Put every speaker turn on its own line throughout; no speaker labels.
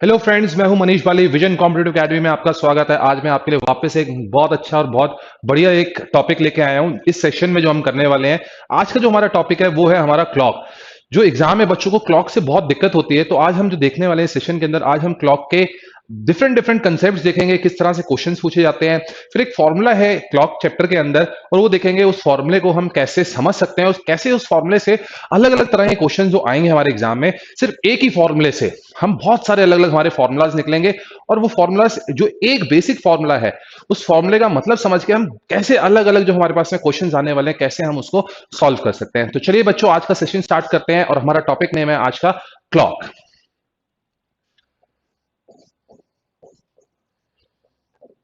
Hello friends, मैं हूं मनीष बाली। Vision competitive academy में आपका स्वागत है। आज मैं आपके लिए वापस एक बहुत अच्छा और बहुत बढ़िया एक टॉपिक लेके आया हूं। इस सेशन में जो हम करने वाले हैं, आज का जो हमारा टॉपिक है वो है हमारा क्लॉक। जो एग्जाम में बच्चों को क्लॉक से बहुत दिक्कत होती है, तो आज हम जो देखने वाले हैं सेशन के अंदर, आज हम क्लॉक के डिफरेंट डिफरेंट कंसेप्ट देखेंगे, किस तरह से क्वेश्चंस पूछे जाते हैं। फिर एक फॉर्मूला है क्लॉक चैप्टर के अंदर, और वो देखेंगे उस फॉर्मूले को हम कैसे समझ सकते हैं, कैसे उस फॉर्मूले से अलग अलग तरह के क्वेश्चन जो आएंगे हमारे एग्जाम में, सिर्फ एक ही फॉर्मूले से हम बहुत सारे अलग अलग हमारे फॉर्मूलाज निकलेंगे। और वो फॉर्मूलाज जो एक बेसिक फॉर्मूला है, उस फॉर्मूले का मतलब समझ के हम कैसे अलग अलग जो हमारे पास में क्वेश्चंस आने वाले हैं, कैसे हम उसको सॉल्व कर सकते हैं। तो चलिए बच्चों, आज का सेशन स्टार्ट करते हैं, और हमारा टॉपिक नेम है आज का क्लॉक।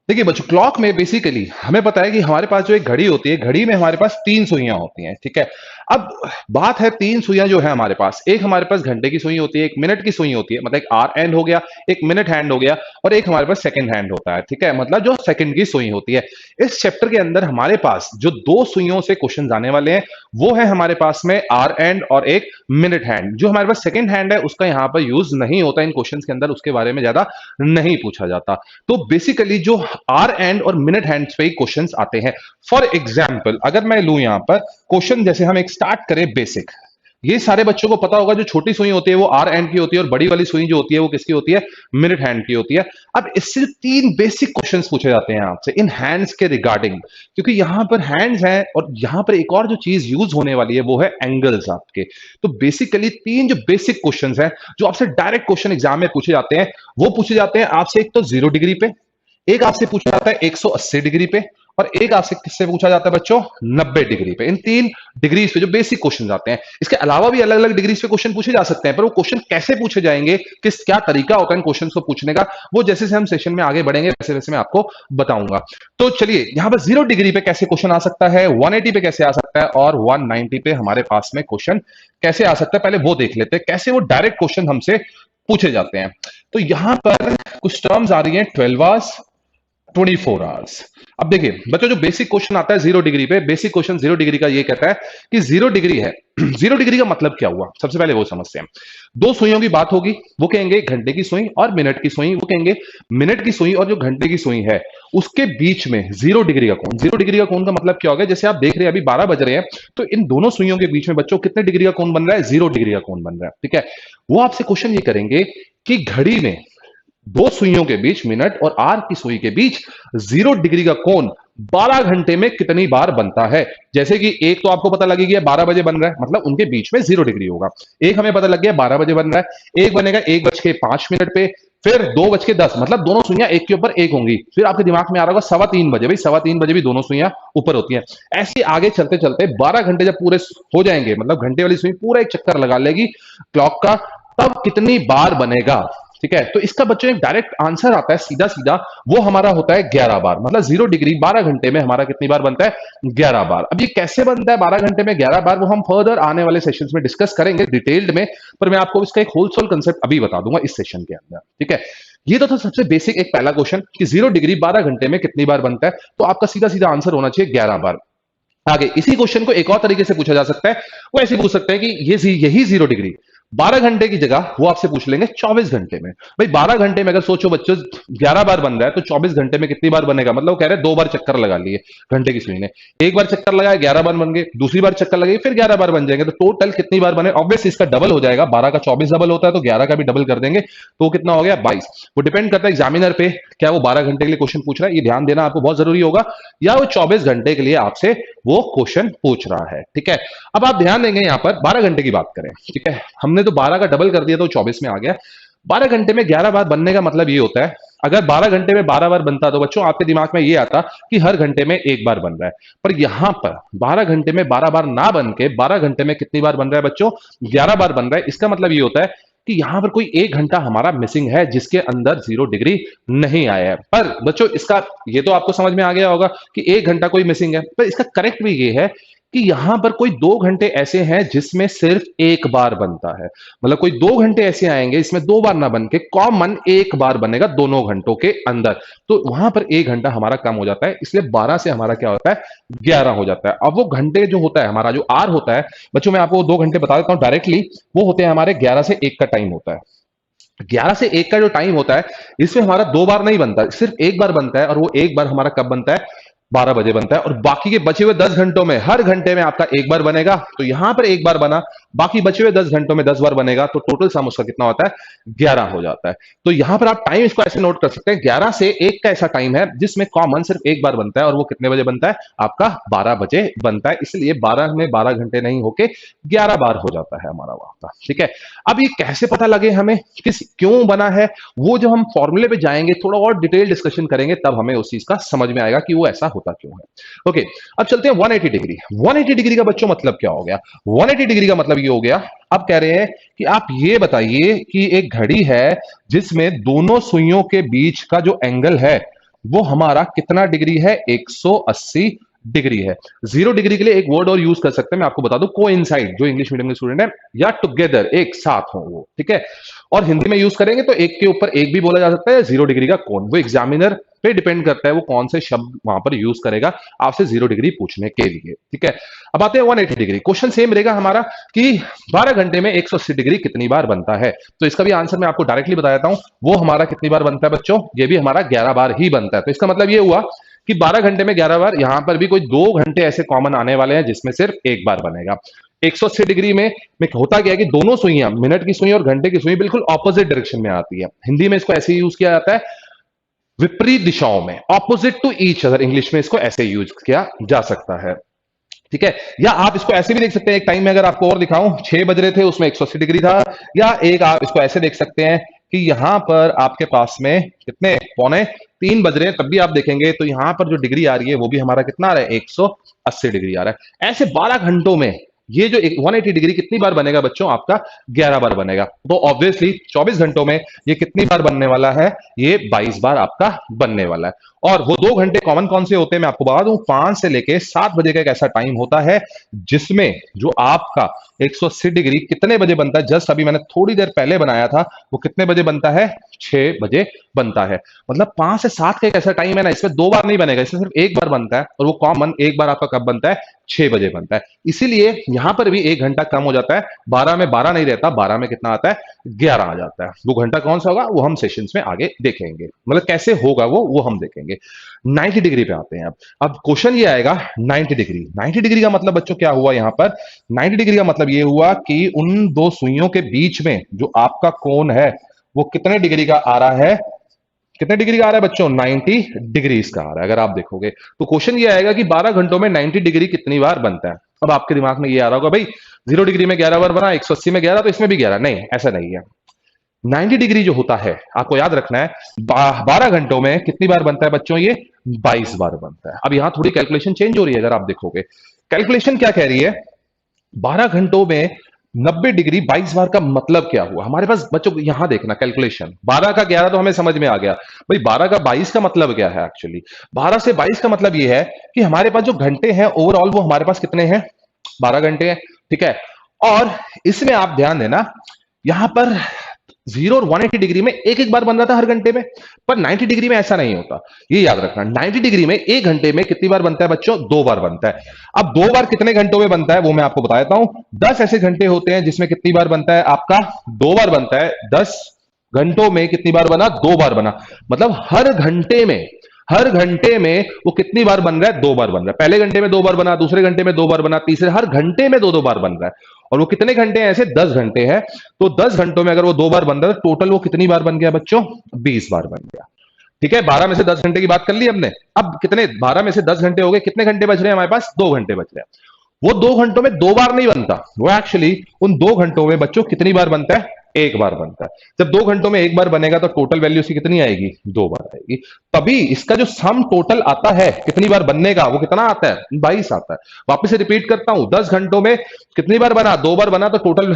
देखिए बच्चों, क्लॉक में बेसिकली हमें पता है कि हमारे पास जो एक घड़ी होती है, घड़ी में हमारे पास तीन सुइयां होती हैं, ठीक है। अब बात है, तीन सुइयां जो है हमारे पास, एक हमारे पास घंटे की सुई होती है, एक मिनट की सुई होती है, मतलब एक आर हैंड हो गया, एक मिनट हैंड हो गया, और एक हमारे पास सेकंड हैंड होता है, ठीक है, मतलब जो सेकंड की सुई होती है। इस चैप्टर के अंदर हमारे पास जो दो सुइयों से क्वेश्चन आने वाले हैं, वो है हमारे पास में आर हैंड और एक मिनट हैंड। जो हमारे पास सेकंड हैंड है, उसका यहाँ पर यूज नहीं होता इन क्वेश्चन के अंदर, उसके बारे में ज्यादा नहीं पूछा जाता। तो बेसिकली जो आर एंड और मिनट हैंड्स पे क्वेश्चंस आते हैं। फॉर एग्जांपल, अगर मैं लूं यहां पर क्वेश्चन, जैसे हम एक स्टार्ट करें बेसिक। ये सारे बच्चों को पता होगा, जो छोटी सुई होती है वो आर एंड की होती है, और बड़ी वाली सुई जो होती है वो किसकी होती है, मिनट हैंड की होती है। अब इससे तीन बेसिक क्वेश्चंस पूछे जाते हैं आपसे इन हैंड्स के रिगार्डिंग, क्योंकि यहां पर हैंड्स हैं, और यहां पर एक और जो चीज यूज होने वाली है वो है एंगल्स आपके। तो बेसिकली तीन जो बेसिक क्वेश्चंस हैं, जो आपसे डायरेक्ट क्वेश्चन एग्जाम में पूछे जाते हैं, वो पूछे जाते हैं आपसे। एक तो 0 डिग्री पे, एक आपसे पूछा जाता है 180 डिग्री पे, और एक आपसे किससे पूछा जाता है बच्चों, 90 डिग्री पे। इन तीन डिग्रीज पे जो बेसिक क्वेश्चन आते हैं, इसके अलावा भी अलग अलग डिग्रीज पे क्वेश्चन पूछे जा सकते हैं, पर वो क्वेश्चन कैसे पूछे जाएंगे, किस क्या तरीका होता है इन क्वेश्चन को पूछने का, वो जैसे जैसे हम सेशन में आगे बढ़ेंगे वैसे वैसे मैं आपको बताऊंगा। तो चलिए, यहां पर 0 डिग्री पे कैसे क्वेश्चन आ सकता है, 180 पे कैसे आ सकता है, और 190 पे हमारे पास में क्वेश्चन कैसे आ सकता है, पहले वो देख लेते हैं कैसे वो डायरेक्ट क्वेश्चन हमसे पूछे जाते हैं। तो यहां पर कुछ टर्म्स आ रही हैं, 12 आवर्स, 24 आवर्स। अब देखिए बच्चों, जो बेसिक क्वेश्चन आता है 0 डिग्री पे, बेसिक क्वेश्चन 0 डिग्री का ये कहता है कि 0 डिग्री है। 0 डिग्री का मतलब क्या हुआ, सबसे पहले वो समझते हैं। दो सुइयों की बात होगी, वो कहेंगे घंटे की सुई और मिनट की सुई, वो कहेंगे मिनट की सुई और जो घंटे की सुई है उसके बीच में 0 डिग्री का कोण। 0 डिग्री का कोण का मतलब क्या हो गया, जैसे आप देख रहे हैं अभी 12 बज रहे हैं, तो इन दोनों सुइयों के बीच में बच्चों कितने डिग्री का कोण बन रहा है, 0 डिग्री का कोण बन रहा है, ठीक है। वो आपसे क्वेश्चन ये करेंगे कि घड़ी में दो सुइयों के बीच, मिनट और आर की सुई के बीच, 0 डिग्री का कोण 12 घंटे में कितनी बार बनता है। जैसे कि एक तो आपको पता लग गया 12 बजे बन रहा है, मतलब उनके बीच में 0 डिग्री होगा। एक हमें पता लग गया 12 बजे बन रहा है, एक बनेगा 1:05 पे, फिर 2:10, मतलब दोनों सुइयां एक के ऊपर एक होंगी। फिर आपके दिमाग में आ रहा होगा 3:15 बजे, भाई 3:15 बजे भी दोनों सुइयां ऊपर होती हैं। ऐसे आगे चलते चलते 12 घंटे जब पूरे हो जाएंगे, मतलब घंटे वाली सुई पूरा एक चक्कर लगा लेगी क्लॉक का, तब कितनी बार बनेगा, ठीक है। तो इसका बच्चों एक डायरेक्ट आंसर आता है सीधा सीधा, वो हमारा होता है 11 बार। मतलब 0 डिग्री 12 घंटे में हमारा कितनी बार बनता है, 11 बार। अब ये कैसे बनता है 12 घंटे में 11 बार, वो हम फर्दर आने वाले सेशंस में डिस्कस करेंगे डिटेल्ड में, पर मैं आपको इसका एक होलसेल कंसेप्ट अभी बता दूंगा इस सेशन के अंदर, ठीक है। ये तो था सबसे बेसिक एक पहला क्वेश्चन कि 0 डिग्री 12 घंटे में कितनी बार बनता है, तो आपका सीधा सीधा आंसर होना चाहिए 11 बार। आगे इसी क्वेश्चन को एक और तरीके से पूछा जा सकता है, वो ऐसे पूछ सकते हैं कि ये यही 0 डिग्री 12 घंटे की जगह वो आपसे पूछ लेंगे 24 घंटे में। भाई 12 घंटे में अगर सोचो बच्चों 11 बार बन रहा है, तो 24 घंटे में कितनी बार बनेगा, मतलब वो कह रहे हैं 2 बार चक्कर लगा लिए घंटे की सुई ने। एक बार चक्कर लगाया 11 बार बन गए, दूसरी बार चक्कर लगाई फिर 11 बार बन जाएंगे, तो टोटल कितनी बार बने, ऑब्वियस इसका डबल हो जाएगा। 12 का 24 डबल होता है, तो 11 का भी डबल कर देंगे, तो कितना हो गया 22। वो डिपेंड करता है एग्जामिनर पे, क्या वो 12 घंटे के लिए क्वेश्चन पूछ रहा है, ये ध्यान देना आपको बहुत जरूरी होगा, या वो 24 घंटे के लिए आपसे वो क्वेश्चन पूछ रहा है, ठीक है। अब आप ध्यान देंगे यहां पर 12 घंटे की बात करें, ठीक है, हमने तो 12 का डबल कर दिया तो 24 में आ गया। 12 घंटे में 11 बार बनने का मतलब ये होता है, अगर 12 घंटे में 12 बार बनता तो बच्चों आपके दिमाग में ये आता कि हर घंटे में एक बार बन रहा है। पर यहां पर 12 घंटे में 12 बार ना बन के 12 घंटे में कितनी बार बन रहा है बच्चों, 11 बार बन रहा है। इसका मतलब ये होता है कि यहां पर कोई एक घंटा हमारा मिसिंग है, जिसके अंदर 0 डिग्री नहीं आया है। पर बच्चों इसका ये तो आपको समझ में आ गया होगा कि एक घंटा कोई मिसिंग है, पर इसका करेक्ट भी ये है कि यहां पर कोई 2 घंटे ऐसे हैं जिसमें सिर्फ एक बार बनता है। मतलब कोई 2 घंटे ऐसे आएंगे इसमें 2 बार ना बन के कॉमन एक बार बनेगा दोनों घंटों के अंदर, तो वहां पर एक घंटा हमारा कम हो जाता है, इसलिए 12 से हमारा क्या होता है, 11 हो जाता है। अब वो घंटे जो होता है हमारा, जो आर होता है बच्चों, मैं आपको 2 घंटे बता देता हूं डायरेक्टली, वो होते हैं हमारे 11 से 1 का टाइम होता है। 11 से 1 का जो टाइम होता है, इसमें हमारा 2 बार नहीं बनता, सिर्फ 1 बार बनता है, और वो 1 बार हमारा कब बनता है? 12 बजे बनता है। और बाकी के बचे हुए 10 घंटों में हर घंटे में आपका 1 बार बनेगा, तो यहां पर 1 बार बना, बाकी बचे हुए 10 घंटों में 10 बार बनेगा, तो टोटल सम उसका कितना होता है? 11 हो जाता है। तो यहां पर आप टाइम इसको ऐसे नोट कर सकते हैं, 11 से 1 का ऐसा टाइम है जिसमें कॉमन सिर्फ 1 बार बनता है, और वो कितने बजे बनता है? आपका 12 बजे बनता है। इसलिए 12 में 12 घंटे नहीं होके 11 बार हो जाता है हमारा वहां का। ठीक है, अब ये कैसे पता लगे हमें, किस क्यों बना है, वो जब हम फॉर्मूले पे जाएंगे, थोड़ा और डिटेल डिस्कशन करेंगे, तब हमें उस चीज का समझ में आएगा कि वो ऐसा होता क्यों है। ओके, अब चलते हैं 180 डिग्री। 180 डिग्री का बच्चों मतलब क्या हो गया? 180 डिग्री का मतलब ये हो गया, अब कह रहे हैं कि आप ये बताइए कि एक घड़ी है जिसमें दोनों सुइयों के बीच का जो एंगल है वो हमारा कितना डिग्री है? 180 डिग्री है। 0 डिग्री के लिए एक वर्ड और यूज कर सकते हैं, मैं आपको बता दूं, कोइंसाइड, जो इंग्लिश मीडियम के स्टूडेंट है, या टुगेदर, एक साथ हो वो। ठीक है, और हिंदी में यूज करेंगे तो एक के ऊपर एक भी बोला जा सकता है, 0 डिग्री का कोण। वो एग्जामिनर पे डिपेंड करता है वो कौन से शब्द वहां पर यूज करेगा आपसे 0 डिग्री पूछने के लिए। ठीक है, अब आते हैं 180 डिग्री। क्वेश्चन सेम रहेगा हमारा कि 12 घंटे में 180 डिग्री कितनी बार बनता है। तो इसका भी आंसर मैं आपको डायरेक्टली बता देता हूं, वो हमारा कितनी बार बनता है बच्चों? ये भी हमारा 11 बार ही बनता है। तो इसका मतलब ये हुआ कि 12 घंटे में 11 बार, यहां पर भी कोई 2 घंटे ऐसे कॉमन आने वाले हैं जिसमें सिर्फ एक बार बनेगा। 180 डिग्री में होता क्या है कि दोनों सुइयां, मिनट की सुई और घंटे की सुई, बिल्कुल ऑपोजिट डायरेक्शन में आती है। हिंदी में इसको ऐसे यूज किया जाता है, विपरीत दिशाओं में, opposite to each other, English में इसको ऐसे यूज किया जा सकता है। ठीक है, या आप इसको ऐसे भी देख सकते हैं, एक टाइम में अगर आपको और दिखाऊं, 6 बज रहे थे, उसमें 180 डिग्री था। या एक आप इसको ऐसे देख सकते हैं कि यहां पर आपके पास में कितने, 2:45 बज रहे हैं, तब भी आप देखेंगे तो यहां पर जो डिग्री आ रही है वो भी हमारा कितना आ रहा है? 180 डिग्री आ रहा है। ऐसे 12 घंटों में ये जो 180 डिग्री कितनी बार बनेगा बच्चों? आपका 11 बार बनेगा। तो ऑब्वियसली 24 घंटों में ये कितनी बार बनने वाला है? ये 22 बार आपका बनने वाला है। और वो 2 घंटे कॉमन कौन से होते हैं मैं आपको बता दूं, 5 से लेके 7 बजे का एक ऐसा टाइम होता है जिसमें जो आपका 180 डिग्री कितने बजे बनता है? जस्ट अभी मैंने थोड़ी देर पहले बनाया था, वो कितने बजे बनता है? 6 बजे बनता है। मतलब 5 से 7 का एक ऐसा टाइम है ना, इसमें 2 बार नहीं बनेगा, इसमें सिर्फ एक बार बनता है, और वो कॉमन एक बार आपका कब बनता है? 6 बजे बनता है। इसीलिए यहां पर भी 1 घंटा कम हो जाता है, 12 में 12 नहीं रहता, 12 में कितना आता है? 11 आ जाता है। वो घंटा कौन सा होगा वो हम सेशंस में आगे देखेंगे, मतलब कैसे होगा वो हम देखेंगे। 90 डिग्री पे आते हैं। अब क्वेश्चन ये आएगा 90 डिग्री। 90 डिग्री का मतलब बच्चों क्या हुआ यहां पर? 90 डिग्री का मतलब ये हुआ कि उन दो सुइयों के बीच में जो आपका कोण है वो कितने डिग्री का आ रहा है? कितने डिग्री का आ रहा है बच्चों? 90 डिग्री का आ रहा है। अगर आप देखोगे तो क्वेश्चन ये आएगा कि 12 घंटों में 90 डिग्री कितनी बार बनता है। अब आपके दिमाग में ये आ रहा होगा, भाई 0 डिग्री में 11 बार बना, 180 में 11, तो इसमें भी 11। नहीं, ऐसा नहीं है। 90 डिग्री जो होता है, आपको याद रखना है, 12 घंटों में कितनी बार बनता है बच्चों? ये 22 बार बनता है। अब यहां थोड़ी कैलकुलेशन चेंज हो रही है, अगर आप देखोगे कैलकुलेशन क्या कह रही है, 12 घंटों में 90 डिग्री 22 बार का मतलब क्या हुआ हमारे पास बच्चों? यहां देखना कैलकुलेशन, 12 का 11 तो हमें समझ में आ गया, भाई 12 का 22 का मतलब क्या है? एक्चुअली 12 से 22 का मतलब यह है कि हमारे पास जो घंटे हैं ओवरऑल वो हमारे पास कितने हैं? 12 घंटे हैं। ठीक है, और इसमें आप ध्यान देना, यहां पर 0 और 180 डिग्री में एक एक बार बन रहा था हर घंटे में, पर 90 डिग्री में ऐसा नहीं होता, ये याद रखना। 90 डिग्री में एक घंटे में कितनी बार बनता है बच्चों? 2 बार बनता है। अब 2 बार कितने घंटों में बनता है वो मैं आपको बता देता हूं। 10 ऐसे घंटे होते हैं जिसमें कितनी बार बनता है आपका? 2 बार बनता है। 10 घंटों में कितनी बार बना? 2 बार बना। मतलब हर घंटे में वो कितनी बार बन रहा है? 2 बार बन रहा है। पहले घंटे में 2 बार बना, दूसरे घंटे में 2 बार बना, तीसरे, हर घंटे में 2-2 बार बन रहा है। और वो कितने घंटे हैं? ऐसे 10 घंटे हैं। तो 10 घंटों में अगर वो 2 बार बन रहा है, टोटल वो कितनी बार बन गया बच्चों? 20 बार बन गया। ठीक है, 12 में से 10 घंटे की बात कर ली हमने। अब कितने, 12 में से 10 घंटे हो गए, कितने घंटे बच रहे हैं हमारे पास? 2 घंटे बच रहे हैं। वो 2 घंटों में 2 बार नहीं बनता, वो एक्चुअली उन 2 घंटों में बच्चों कितनी बार बनता है? एक बार बनता है। जब 2 घंटों में एक बार बनेगा तो टोटल वैल्यू उसकी कितनी आएगी? 2 बार आएगी। तभी इसका जो सम टोटल आता है कितनी बार बनने का, वो कितना आता है? 22 आता है। वापस से रिपीट करता हूं, 10 घंटों में कितनी बार बना? 2 बार बना, तो टोटल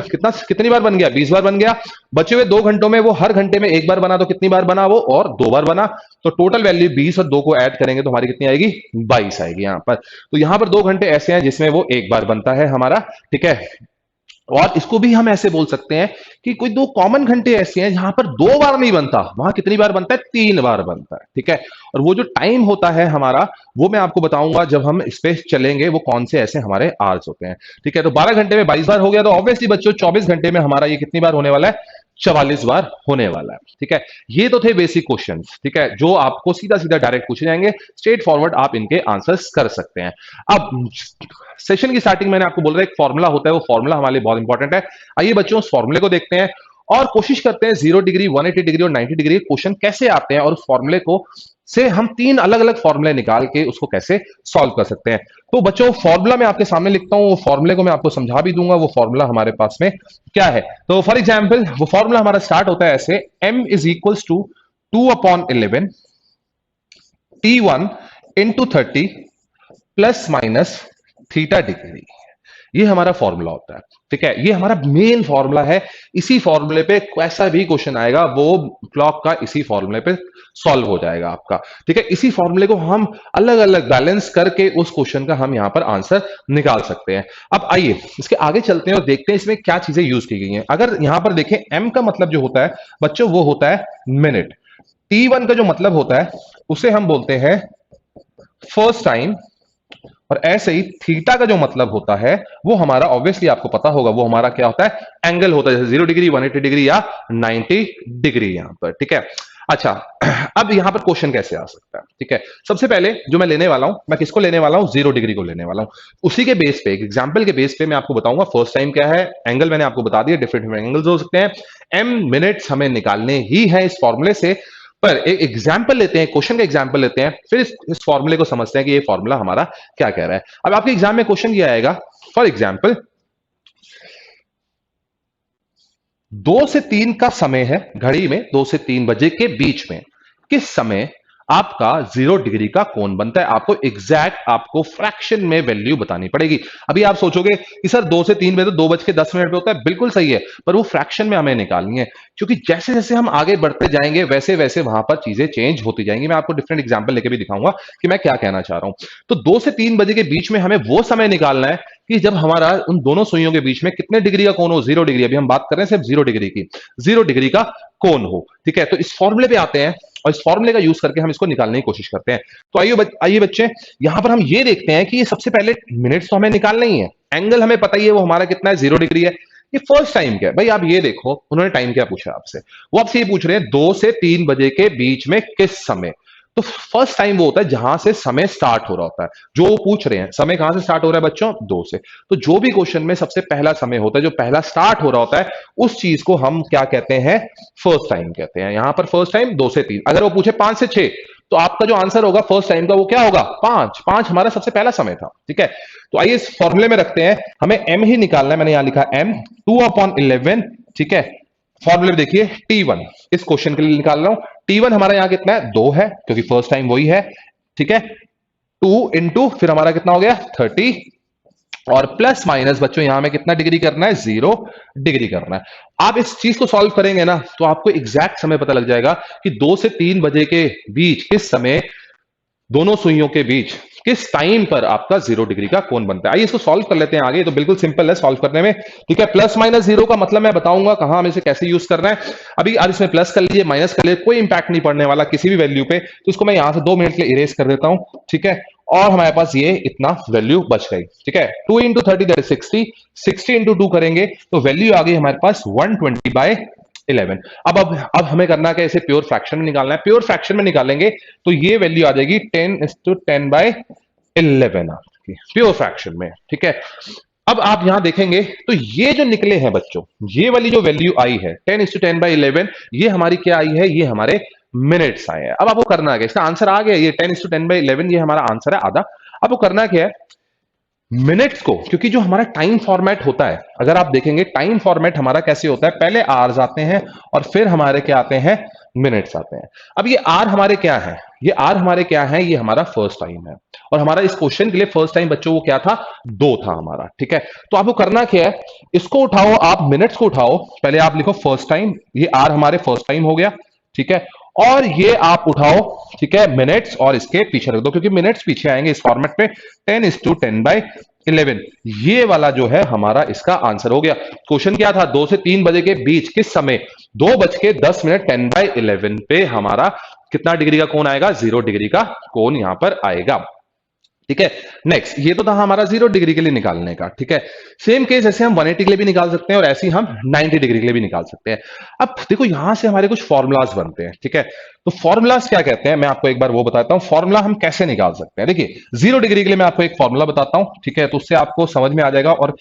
कितनी बार बन गया? 20 बार बन गया। बचे हुए 2 घंटों में वो हर घंटे में एक बार बना, तो कितनी बार बना वो? और 2 बार बना। तो टोटल वैल्यू 20 और 2 को ऐड करेंगे तो हमारी कितनी आएगी? 22 आएगी यहां पर। तो यहां पर 2 घंटे ऐसे हैं जिसमें वो एक बार बनता है हमारा। ठीक है, और इसको भी हम ऐसे बोल सकते हैं कि कोई 2 कॉमन घंटे ऐसे हैं जहां पर 2 बार नहीं बनता, वहां कितनी बार बनता है? 3 बार बनता है। ठीक है, और वो जो टाइम होता है हमारा, वो मैं आपको बताऊंगा जब हम इस पे चलेंगे, वो कौन से ऐसे हमारे आवर्स होते हैं। ठीक है, तो 12 घंटे में 22 बार हो गया, तो ऑब्वियसली बच्चों 24 घंटे में हमारा ये कितनी बार होने वाला है? 44 बार होने वाला है। ठीक है, ये तो थे बेसिक क्वेश्चंस, ठीक है, जो आपको सीधा सीधा डायरेक्ट पूछे जाएंगे, स्ट्रेट फॉरवर्ड आप इनके आंसर्स कर सकते हैं। अब सेशन की स्टार्टिंग मैंने आपको बोल रहा है एक फॉर्मूला होता है, वो फॉर्मूला हमारे लिए बहुत इंपॉर्टेंट है। आइए बच्चों उस फॉर्मूले को देखते हैं और कोशिश करते हैं 0 डिग्री, 180 डिग्री और 90 डिग्री क्वेश्चन कैसे आते हैं और उस फॉर्मूले को से हम तीन अलग अलग फॉर्मूले निकाल के उसको कैसे सॉल्व कर सकते हैं। तो बच्चों फॉर्मूला मैं आपके सामने लिखता हूं, वो फॉर्मूले को मैं आपको समझा भी दूंगा, वो फॉर्मूला हमारे पास में क्या है। तो फॉर एग्जाम्पल वो फॉर्मूला हमारा स्टार्ट होता है ऐसे, m is equals to 2/11 T1 into 30 plus minus theta degree, ये हमारा फॉर्मूला होता है। ठीक है, ये हमारा मेन फॉर्मूला है। इसी फॉर्मूले पे कैसा भी क्वेश्चन आएगा वो क्लॉक का इसी फॉर्मूले पे सॉल्व हो जाएगा आपका। ठीक है, इसी फॉर्मूले को हम अलग अलग बैलेंस करके उस क्वेश्चन का हम यहां पर आंसर निकाल सकते हैं। अब आइए इसके आगे चलते हैं और देखते हैं इसमें क्या चीजें यूज की गई हैं। अगर यहां पर देखें एम का मतलब जो होता है बच्चों वो होता है मिनट, T1 का जो मतलब होता है उसे हम बोलते हैं फर्स्ट टाइम, और ऐसे ही थीटा का जो मतलब होता है वो हमारा ऑब्वियसली आपको पता होगा वो हमारा क्या होता है एंगल होता है, जैसे 0 डिग्री, 180 डिग्री या 90 डिग्री यहां पर। ठीक है, अच्छा अब यहां पर क्वेश्चन कैसे आ सकता है। ठीक है, सबसे पहले जो मैं लेने वाला हूं, मैं किसको लेने वाला हूं, 0 डिग्री को लेने वाला हूं। उसी के बेस पे, एक एग्जांपल के बेस पे मैं आपको बताऊंगा फर्स्ट टाइम क्या है, एंगल मैंने आपको बता दिया, डिफरेंट एंगल्स हो सकते हैं, एम मिनट्स हमें निकालने ही है इस फॉर्मूले से। पर एक एग्जाम्पल लेते हैं, क्वेश्चन का एग्जाम्पल लेते हैं, फिर इस फॉर्मूले को समझते हैं कि ये फॉर्मूला हमारा क्या कह रहा है। अब आपके एग्जाम में क्वेश्चन ये आएगा, फॉर एग्जाम्पल 2 से 3 का समय है घड़ी में, 2 से 3 बजे के बीच में किस समय आपका 0 डिग्री का कोण बनता है। आपको एग्जैक्ट आपको फ्रैक्शन में वैल्यू बतानी पड़ेगी। अभी आप सोचोगे कि सर 2 से 3 बजे तो 2:10 पे होता है, बिल्कुल सही है, पर वो फ्रैक्शन में हमें निकालनी है, क्योंकि जैसे जैसे हम आगे बढ़ते जाएंगे वैसे वैसे वहां पर चीजें चेंज होती जाएंगी। मैं आपको डिफरेंट एग्जाम्पल लेके भी दिखाऊंगा कि मैं क्या कहना चाह रहा हूं। तो 2 से 3 बजे के बीच में हमें वो समय निकालना है कि जब हमारा उन दोनों सुइयों के बीच में कितने डिग्री का कोण हो, 0 डिग्री। अभी हम बात कर रहे हैं सिर्फ 0 डिग्री की, 0 डिग्री का कोण हो। ठीक है, तो इस फॉर्मूले पे आते हैं और इस फॉर्मूले का यूज करके हम इसको निकालने की कोशिश करते हैं। तो आइए बच्चे, यहां पर हम ये देखते हैं कि ये सबसे पहले मिनट्स तो हमें निकालना ही है, एंगल हमें पता ही है वो हमारा कितना है, 0 डिग्री है। ये फर्स्ट टाइम क्या है भाई, आप ये देखो उन्होंने टाइम क्या पूछा आपसे, वो आपसे ये पूछ रहे हैं 2 से 3 बजे के बीच में किस समय। तो फर्स्ट टाइम वो होता है जहां से समय स्टार्ट हो रहा होता है, जो वो पूछ रहे हैं समय कहां से स्टार्ट हो रहा है बच्चों, 2 से। तो जो भी क्वेश्चन में सबसे पहला समय होता है, जो पहला स्टार्ट हो रहा होता है, उस चीज को हम क्या कहते हैं, फर्स्ट टाइम कहते हैं। यहां पर फर्स्ट टाइम 2 से 3, अगर वो पूछे 5 से 6 तो आपका जो आंसर होगा फर्स्ट टाइम का वो क्या होगा, 5। 5 हमारा सबसे पहला समय था। ठीक है, तो आइए इस फॉर्मूले में रखते हैं, हमें एम ही निकालना है। मैंने यहां लिखा एम 2/11। ठीक है, फॉर्मूले देखिए T1 इस क्वेश्चन के लिए निकाल रहा हूं। T1 हमारा यहां कितना है, 2 है, क्योंकि फर्स्ट टाइम वही है। ठीक है, 2 इंटू फिर हमारा कितना हो गया 30, और प्लस माइनस बच्चों यहां में कितना डिग्री करना है, 0 डिग्री करना है। आप इस चीज को सॉल्व करेंगे ना तो आपको एग्जैक्ट समय पता लग जाएगा कि 2 से 3 बजे के बीच किस समय दोनों सुइयों के बीच किस टाइम पर आपका 0 डिग्री का कोण बनता है। आइए इसको सॉल्व कर लेते हैं आगे, तो बिल्कुल सिंपल है सॉल्व करने में। ठीक है, प्लस माइनस 0 का मतलब मैं बताऊंगा कहां हमें इसे कैसे यूज करना है। अभी आप इसमें प्लस कर लीजिए, माइनस कर लीजिए, कोई इंपैक्ट नहीं पड़ने वाला किसी भी वैल्यू पे। तो इसको मैं यहां से 2 मिनट के लिए इरेज कर देता हूं। ठीक है, और हमारे पास ये इतना वैल्यू बच गई। ठीक है, 2 इंटू 30 दैट इज 60, 60 इंटू 2 करेंगे तो वैल्यू आ गई हमारे पास 120/11। अब हमें करना क्या, इसे प्योर फ्रैक्शन में निकालना है। प्योर फ्रैक्शन में निकालेंगे तो ये वैल्यू आ जाएगी 10:10/11 आपकी प्योर फ्रैक्शन में। ठीक है, अब आप यहां देखेंगे तो ये जो निकले हैं बच्चों, ये वाली जो वैल्यू आई है 10:10/11, ये हमारी क्या आई है, ये हमारे मिनट्स आए हैं। अब आपको करना क्या, इसका आंसर आ गया, ये 10:10/11 ये हमारा आंसर है आधा। आपको करना क्या है, मिनट्स को, क्योंकि जो हमारा टाइम फॉर्मेट होता है, अगर आप देखेंगे टाइम फॉर्मेट हमारा कैसे होता है, पहले आवर्स आते हैं और फिर हमारे क्या आते हैं, मिनट्स आते हैं। अब ये आर हमारे क्या है, ये आर हमारे क्या है, ये हमारा फर्स्ट टाइम है, और हमारा इस क्वेश्चन के लिए फर्स्ट टाइम बच्चों वो क्या था, 2 था हमारा। ठीक है, तो आपको करना क्या है, इसको उठाओ, आप मिनट्स को उठाओ, पहले आप लिखो फर्स्ट टाइम, ये आर हमारे फर्स्ट टाइम हो गया। ठीक है, और ये आप उठाओ, ठीक है, मिनट्स, और इसके पीछे रख दो क्योंकि मिनट्स पीछे आएंगे इस फॉर्मेट पे। 10:10/11 ये वाला जो है हमारा इसका आंसर हो गया। क्वेश्चन क्या था, 2 से 3 बजे के बीच किस समय, 2:10 10/11 पे हमारा कितना डिग्री का कोण आएगा, 0 डिग्री का कोण यहां पर आएगा। ठीक है। नेक्स्ट, ये तो था हमारा 0 डिग्री के लिए निकालने का। ठीक है, सेम केस ऐसे हम 180 के लिए भी निकाल सकते हैं और ऐसे ही हम 90 डिग्री के लिए भी निकाल सकते हैं। अब देखो यहां से हमारे कुछ फॉर्मुलाज बनते हैं। ठीक है, तो फॉर्मुलाज क्या कहते हैं मैं आपको एक बार वो बताता हूं, फॉर्मुला हम कैसे निकाल सकते हैं। देखिए 0 डिग्री के लिए मैं आपको एक फॉर्मुला बताता हूं, ठीक है, तो उससे आपको समझ में आ जाएगा और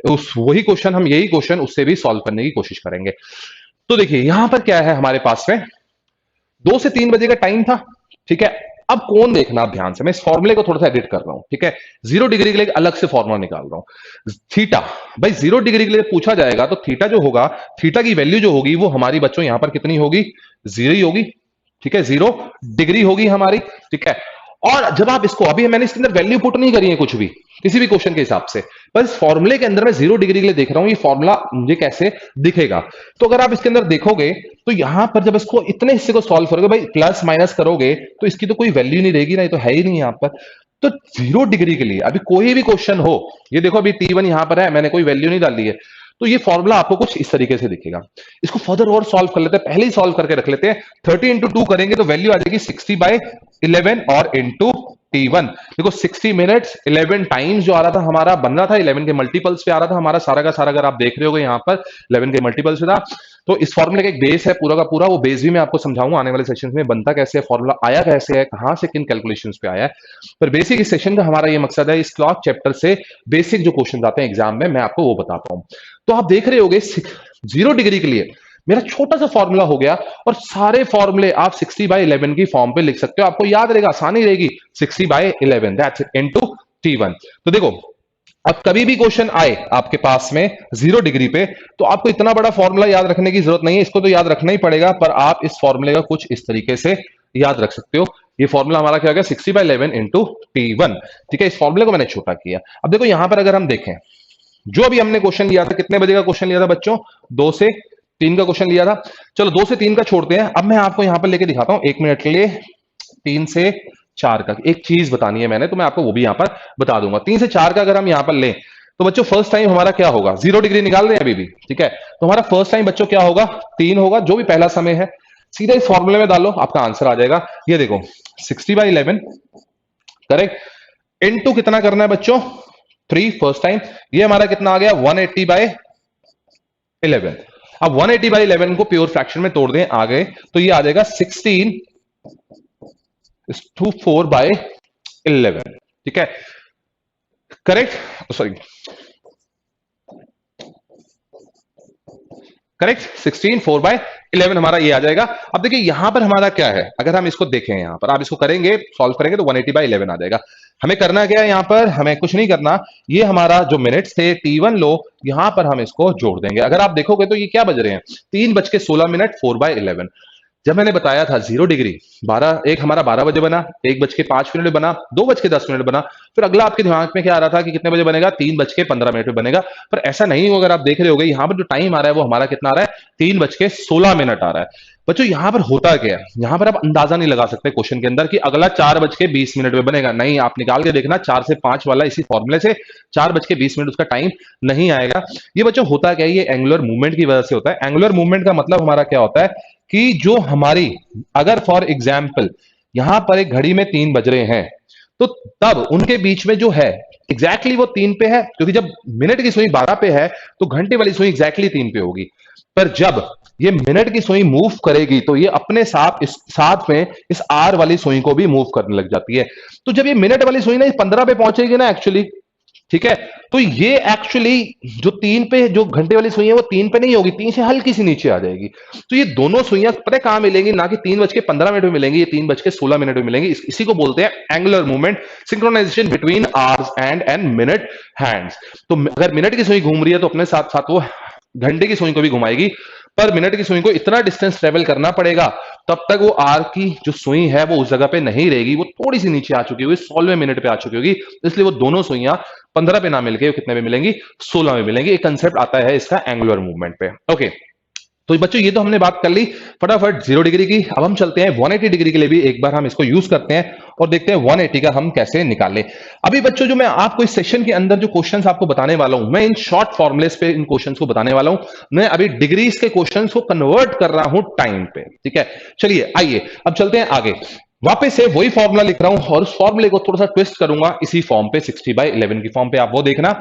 उस वही क्वेश्चन हम यही क्वेश्चन उससे भी सॉल्व करने की कोशिश करेंगे। तो देखिए यहां पर क्या है हमारे पास में, 2 से 3 बजे का टाइम था। ठीक है, अब कौन देखना आप ध्यान से, मैं इस फॉर्मूले को थोड़ा सा एडिट कर रहा हूं। ठीक है, 0 डिग्री के लिए एक अलग से फॉर्मूला निकाल रहा हूं। थीटा, भाई 0 डिग्री के लिए पूछा जाएगा तो थीटा जो होगा, थीटा की वैल्यू जो होगी वो हमारी बच्चों यहां पर कितनी होगी, 0 ही होगी। ठीक है, 0 डिग्री होगी हमारी। ठीक है, और जब आप इसको, अभी मैंने इसके अंदर वैल्यू पुट नहीं करी है कुछ भी किसी भी क्वेश्चन के हिसाब से, पर इस फॉर्मूले के अंदर मैं 0 डिग्री के लिए देख रहा हूं ये फॉर्मूला मुझे कैसे दिखेगा। तो अगर आप इसके अंदर देखोगे तो यहां पर जब इसको इतने हिस्से को सॉल्व करोगे, भाई प्लस माइनस करोगे तो इसकी तो कोई वैल्यू नहीं रहेगी ना, ये तो है ही नहीं यहां पर। तो 0 डिग्री के लिए अभी कोई भी क्वेश्चन हो, ये देखो अभी T1 यहां पर है, मैंने कोई वैल्यू नहीं डाली है, तो ये फॉर्मूला आपको कुछ इस तरीके से दिखेगा। इसको फर्दर और सॉल्व कर लेते हैं, पहले ही सॉल्व करके रख लेते हैं। 30 × 2 करेंगे तो वैल्यू आ जाएगी 60/11 और इंटू T1। देखो 60 मिनट्स 11 टाइम्स जो आ रहा था हमारा बन रहा था, 11 के मल्टीपल्स पे आ रहा था हमारा सारा का सारा, अगर आप देख रहे हो यहाँ पर 11 के मल्टीपल्स पे था। तो इस फॉर्मूले का एक बेस है पूरा का पूरा, वो बेस भी मैं आपको समझाऊंगा आने वाले सेशन में, बनता कैसे है, फॉर्मूला आया कैसे है, कहां से किन कैलकुलेशंस पे आया है। पर बेसिक इस सेशन का हमारा ये मकसद है, इस क्लॉक चैप्टर से बेसिक जो क्वेश्चन आते हैं एग्जाम में मैं आपको वो बताता हूं। तो आप देख रहे होगे 0 डिग्री के लिए मेरा छोटा सा फॉर्मूला हो गया, और सारे फॉर्मूले आप 60/11 की फॉर्म पे लिख सकते हो, आपको याद रहेगा, आसानी रहेगी। 60/11 दैट्स इट इनटू T1। तो देखो अब कभी भी क्वेश्चन आए आपके पास में 0 डिग्री पे, तो आपको इतना बड़ा फॉर्मूला याद रखने की जरूरत नहीं है, इसको तो याद रखना ही पड़ेगा, पर आप इस फॉर्मूले का कुछ इस तरीके से याद रख सकते हो। ये फॉर्मूला हमारा क्या हो गया, 60/11 इंटू T1। ठीक है, इस फॉर्मूले को मैंने छोटा किया। अब देखो यहां पर अगर हम देखें, जो अभी हमने क्वेश्चन लिया था, कितने बजे का क्वेश्चन लिया था बच्चों, 2 से 3 का क्वेश्चन लिया था। चलो 2 से 3 का छोड़ते हैं, अब मैं आपको यहां पर लेके दिखाता हूं 1 मिनट के लिए 3 से 4 का। एक चीज बतानी है मैंने, तो मैं आपको वो भी यहां पर बता दूंगा। 3 से 4 का अगर हम यहां पर लें तो बच्चों फर्स्ट टाइम हमारा क्या होगा, 0 डिग्री निकाल रहे हैं अभी भी। ठीक है, तो हमारा फर्स्ट टाइम बच्चों क्या होगा, 3 होगा, जो भी पहला समय है सीधा इस फॉर्मूले में डालो, आपका आंसर आ जाएगा। ये देखो 60/11 करेक्ट, इनटू कितना करना है बच्चों, 3 फर्स्ट टाइम, ये हमारा कितना आ गया 180/11। अब 180/11 को प्योर फ्रैक्शन में तोड़ दें आगे, तो ये आ जाएगा 16/4/11। ठीक है, करेक्ट, सॉरी करेक्ट, 16/4/11 हमारा ये आ जाएगा। अब देखिए यहां पर हमारा क्या है, अगर हम इसको देखें, यहां पर आप इसको करेंगे सॉल्व करेंगे तो 180/11 आ जाएगा। हमें करना क्या है, यहां पर हमें कुछ नहीं करना, ये हमारा जो मिनट्स थे T1 लो, यहां पर हम इसको जोड़ देंगे। अगर आप देखोगे तो ये क्या बज रहे हैं, 3:16 4/11। जब मैंने बताया था 0 डिग्री 12, एक हमारा 12 बजे बना, 1:05 बना, 2:10 बना, फिर अगला आपके दिमाग में क्या आ रहा था कि कितने बजे बनेगा, 3:15 में बनेगा। पर ऐसा नहीं होगा, अगर आप देख रहे होगे यहां पर जो टाइम आ रहा है वो हमारा कितना आ रहा है, 3:16 आ रहा है। बच्चों यहां पर होता क्या है, यहां पर आप अंदाजा नहीं लगा सकते क्वेश्चन के अंदर कि अगला 4:20 में बनेगा, नहीं, आप निकाल के देखना 4 से 5 वाला इसी फॉर्मूले से 4:20 उसका टाइम नहीं आएगा। ये बच्चों होता क्या है, ये एंगुलर मूवमेंट की वजह से होता है। एंगुलर मूवमेंट का मतलब हमारा क्या होता है कि जो हमारी, अगर फॉर एग्जाम्पल यहां पर एक घड़ी में 3 बज रहे हैं, तो तब उनके बीच में जो है एग्जैक्टली वो 3 पे है, क्योंकि जब मिनट की सुई 12 पे है तो घंटे वाली सुई एग्जैक्टली 3 पे होगी। पर जब ये मिनट की सुई मूव करेगी तो ये अपने साथ में इस आर वाली सुई को भी मूव करने लग जाती है। तो जब ये मिनट वाली सुई ना 15 पे पहुंचेगी ना एक्चुअली, ठीक है, तो ये एक्चुअली जो 3 पे, जो घंटे वाली सुई है वो 3 पे नहीं होगी, 3 से हल्की सी नीचे आ जाएगी। तो ये दोनों सुइयां पता है कहां मिलेंगी, ना कि 3:15 में मिलेंगी, ये 3:16 में मिलेंगी। इसी को बोलते हैं angular movement, synchronization between hours and minute hands. तो अगर मिनट की सुई घूम रही है तो अपने साथ साथ वो घंटे की सुई को भी घुमाएगी, पर मिनट की सुई को इतना डिस्टेंस ट्रेवल करना पड़ेगा, तब तक वो आर की जो सुई है वो उस जगह पे नहीं रहेगी, वो थोड़ी सी नीचे आ चुकी होगी, 16वें मिनट पे आ चुकी होगी। इसलिए वो दोनों सुइयां 15 पे ना मिलके कितने में मिलेंगी, 16 में मिलेंगी। एक कंसेप्ट आता है इसका एंगुलर मूवमेंट पे। ओके, तो बच्चों ये तो हमने बात कर ली फटाफट 0 डिग्री की। अब हम चलते हैं 180 डिग्री के लिए भी एक बार हम इसको यूज करते हैं और देखते हैं 180 का हम कैसे निकालें। अभी बच्चों जो मैं आपको इस सेशन के अंदर जो क्वेश्चंस आपको बताने वाला हूं, मैं इन शॉर्ट फॉर्मुलेस पे इन क्वेश्चंस को बताने वाला हूं। मैं अभी डिग्रीज के क्वेश्चंस को कन्वर्ट कर रहा हूं टाइम पे। ठीक है, चलिए आइए अब चलते हैं आगे। वापस से वही फॉर्मूला लिख रहा हूं और उस फॉर्मूले को थोड़ा सा ट्विस्ट करूंगा इसी फॉर्म पे 60/11 की फॉर्म पे। आप वो देखना,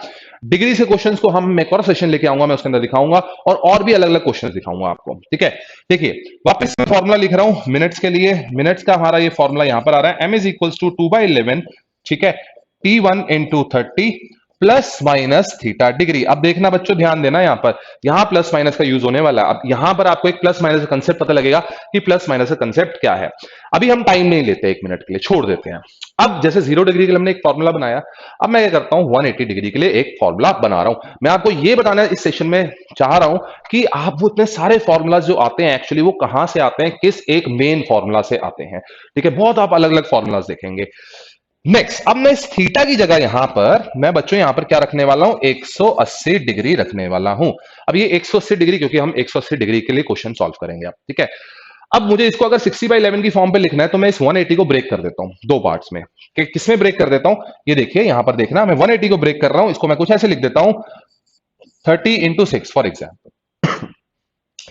डिग्री से क्वेश्चंस को हम एक और सेशन लेके आऊंगा, मैं उसके अंदर दिखाऊंगा और भी अलग अलग क्वेश्चंस दिखाऊंगा आपको। ठीक है, देखिए वापस मैं फॉर्मूला लिख रहा हूं मिनट्स के लिए। मिनट्स का हमारा ये फॉर्मूला यहां पर आ रहा है, m इज इक्वल्स टू 2/11, ठीक है, T1 into 30 plus minus theta degree. अब देखना बच्चों, ध्यान देना, यहां प्लस माइनस का यूज होने वाला है। अब यहां पर आपको एक प्लस माइनस का कंसेप्ट पता लगेगा कि प्लस माइनस का कंसेप्ट क्या है। अभी हम टाइम नहीं लेते, 1 मिनट के लिए छोड़ देते हैं। अब जैसे 0 डिग्री के लिए हमने एक फॉर्मूला बनाया, अब मैं क्या करता हूं 180 डिग्री के लिए एक फॉर्मूला बना रहा हूं। मैं आपको यह बताना इस सेशन में चाह रहा हूं कि आप वो इतने सारे फॉर्मूलाज जो आते हैं एक्चुअली वो कहां से आते हैं, किस एक मेन फॉर्मूला से आते हैं। ठीक है, बहुत आप अलग अलग फॉर्मूलाज देखेंगे। नेक्स्ट, अब मैं इस थीटा की जगह यहां पर मैं बच्चों यहां पर क्या रखने वाला हूं, 180 डिग्री रखने वाला हूं। अब ये 180 डिग्री, क्योंकि हम 180 डिग्री के लिए क्वेश्चन सॉल्व करेंगे अब। ठीक है, अब मुझे इसको अगर 60/11 की फॉर्म पे लिखना है तो मैं इस 180 को ब्रेक कर देता हूं दो पार्ट्स में। किसमें ब्रेक कर देता हूं, ये देखिए यहां पर देखना, मैं 180 को ब्रेक कर रहा हूं, इसको मैं कुछ ऐसे लिख देता हूं 30 इंटू 6 फॉर एग्जाम्पल।